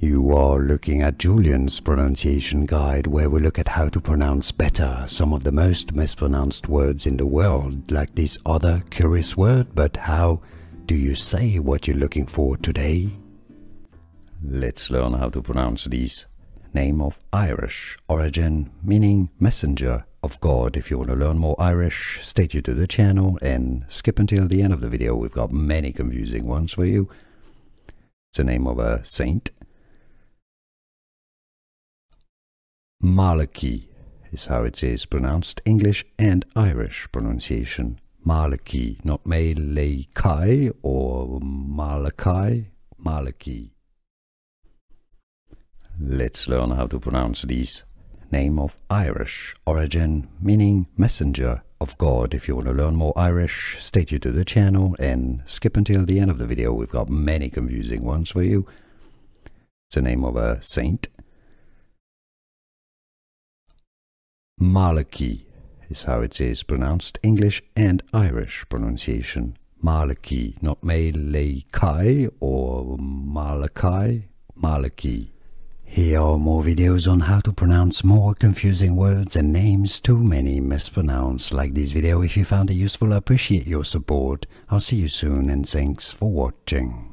You are looking at Julian's pronunciation guide, where we look at how to pronounce better some of the most mispronounced words in the world, like this other curious word. But how do you say what you're looking for today? Let's learn how to pronounce these. Name of Irish origin, meaning messenger of God. If you want to learn more Irish, stay tuned to the channel and skip until the end of the video. We've got many confusing ones for you. It's the name of a saint. Malachy is how it is pronounced, English and Irish pronunciation. Malachy, not Malachy or Malachy, Malachy. Let's learn how to pronounce these. Name of Irish origin, meaning messenger of God. If you want to learn more Irish, stay tuned to the channel and skip until the end of the video. We've got many confusing ones for you. It's the name of a saint. Malachy is how it is pronounced, English and Irish pronunciation. Malachy, not Malachy or Malachy, Malachy. Here are more videos on how to pronounce more confusing words and names too many mispronounced. Like this video if you found it useful. I appreciate your support. I'll see you soon and thanks for watching.